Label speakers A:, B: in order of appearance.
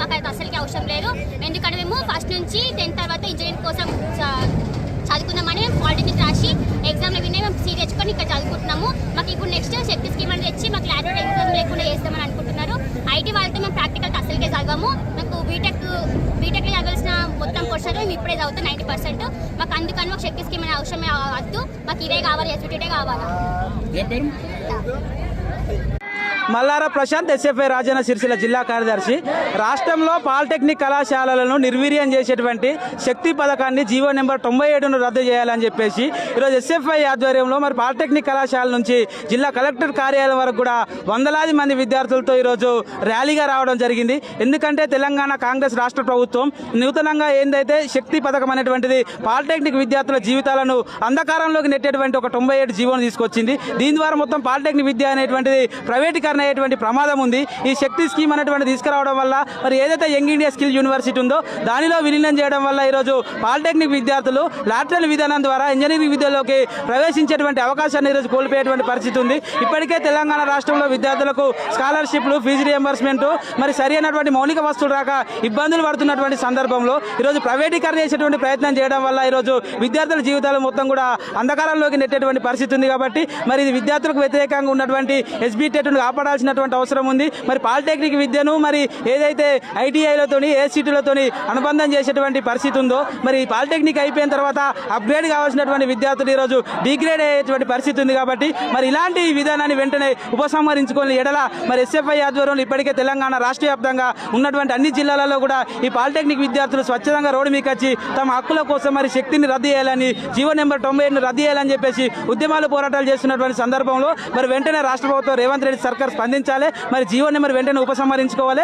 A: మాకైతే అసలుకి అవసరం లేదు. ఎందుకంటే మేము ఫస్ట్ నుంచి 10th తర్వాత ఇంజనీరింగ్ కోసం చదువుకుందామని మేము పాలిటెక్నిక్ రాసి ఎగ్జామ్లో వినే మేము సీట్ తెచ్చుకొని ఇక్కడ చదువుకుంటున్నాము. మాకు ఇప్పుడు నెక్స్ట్ శక్తి స్కీమ్ అని తెచ్చి మాకు లాటరీ ఎగ్జామ్ లేకుండా చేస్తామని అనుకుంటున్నారు. ఐటీ వాళ్ళతో మేము ప్రాక్టికల్ అసలుకే చదవము. మాకు బీటెక్లో చదవాల్సిన మొత్తం పోర్షన్ మేము ఇప్పుడే చదువుతాం 90%. మాకు అందుకని మాకు శక్తి స్కీమ్ అనే అవసరమే వద్దు. మాకు ఇదే కావాలి, ఎస్బిటే కావాలా.
B: మల్లార ప్రశాంత్, ఎస్ఎఫ్ఐ రాజన్న సిరిసిల్ల జిల్లా కార్యదర్శి. రాష్ట్రంలో పాలిటెక్నిక్ కళాశాలలను నిర్వీర్యం చేసేటువంటి శక్తి పథకాన్ని జీవో నెంబర్ 97ను రద్దు చేయాలని చెప్పేసి ఈరోజు ఎస్ఎఫ్ఐ ఆధ్వర్యంలో మరి పాలిటెక్నిక్ కళాశాల నుంచి జిల్లా కలెక్టర్ కార్యాలయం వరకు కూడా వందలాది మంది విద్యార్థులతో ఈరోజు ర్యాలీగా రావడం జరిగింది. ఎందుకంటే తెలంగాణ కాంగ్రెస్ రాష్ట్ర ప్రభుత్వం నూతనంగా ఏందైతే శక్తి పథకం అనేటువంటిది పాలిటెక్నిక్ విద్యార్థుల జీవితాలను అంధకారంలోకి నెట్టేటువంటి ఒక 97 జీవోను తీసుకొచ్చింది. దీని ద్వారా మొత్తం పాలిటెక్నిక్ విద్య అనేటువంటిది ప్రైవేటీకరణ అయ్యేటువంటి ప్రమాదం ఉంది. ఈ శక్తి స్కీమ్ అనేటువంటి తీసుకురావడం వల్ల మరి ఏదైతే యంగ్ ఇండియా స్కిల్ యూనివర్సిటీ ఉందో దానిలో విలీనం చేయడం వల్ల ఈరోజు పాలిటెక్నిక్ విద్యార్థులు లాటరల్ విధానం ద్వారా ఇంజనీరింగ్ విద్యలోకి ప్రవేశించేటువంటి అవకాశాన్ని ఈరోజు కోల్పోయేటువంటి పరిస్థితి ఉంది. ఇప్పటికే తెలంగాణ రాష్ట్రంలో విద్యార్థులకు స్కాలర్షిప్లు, ఫీజు రియంబర్స్మెంట్ మరి సరైనటువంటి మౌలిక వస్తువులు రాక ఇబ్బందులు పడుతున్నటువంటి సందర్భంలో ఈరోజు ప్రైవేటీకరణ చేసేటువంటి ప్రయత్నం చేయడం వల్ల ఈరోజు విద్యార్థుల జీవితాలు మొత్తం కూడా అంధకారంలోకి నెట్టేటువంటి పరిస్థితి ఉంది. కాబట్టి మరి ఇది విద్యార్థులకు వ్యతిరేకంగా ఉన్నటువంటి ఎస్బీటెట్ను కాపాడాల్సినటువంటి అవసరం ఉంది. మరి పాలిటెక్నిక్ విద్యను మరి ఏదైతే ఐటీఐలతోని ఏసీటీలతోని అనుబంధం చేసేటువంటి పరిస్థితి ఉందో మరి పాలిటెక్నిక్ అయిపోయిన తర్వాత అప్గ్రేడ్ కావాల్సినటువంటి విద్యార్థులు ఈరోజు డిగ్రేడ్ అయ్యేటువంటి పరిస్థితి ఉంది. కాబట్టి మరి ఇలాంటి విధానాన్ని వెంటనే ఉపసంహరించుకొని ఎడల మరి ఎస్ఎఫ్ఐ ఆధ్వర్యంలో ఇప్పటికే తెలంగాణ రాష్ట్ర వ్యాప్తంగా ఉన్నటువంటి అన్ని జిల్లాలలో కూడా ఈ పాలిటెక్నిక్ విద్యార్థులు స్వచ్ఛందంగా రోడ్డు మీకు వచ్చి తమ హక్కుల కోసం మరి శక్తిని రద్దు చేయాలని, జీవో నెంబర్ 97ను రద్దు చేయాలని చెప్పేసి ఉద్యమాలు పోరాటాలు చేస్తున్నటువంటి సందర్భంలో మరి వెంటనే రాష్ట్ర ప్రభుత్వం రేవంత్ రెడ్డి సర్కార్ స్పందించాలి. మరి జీవో నెంబర్ వెంటనే ఉపసంహరించుకోవాలి.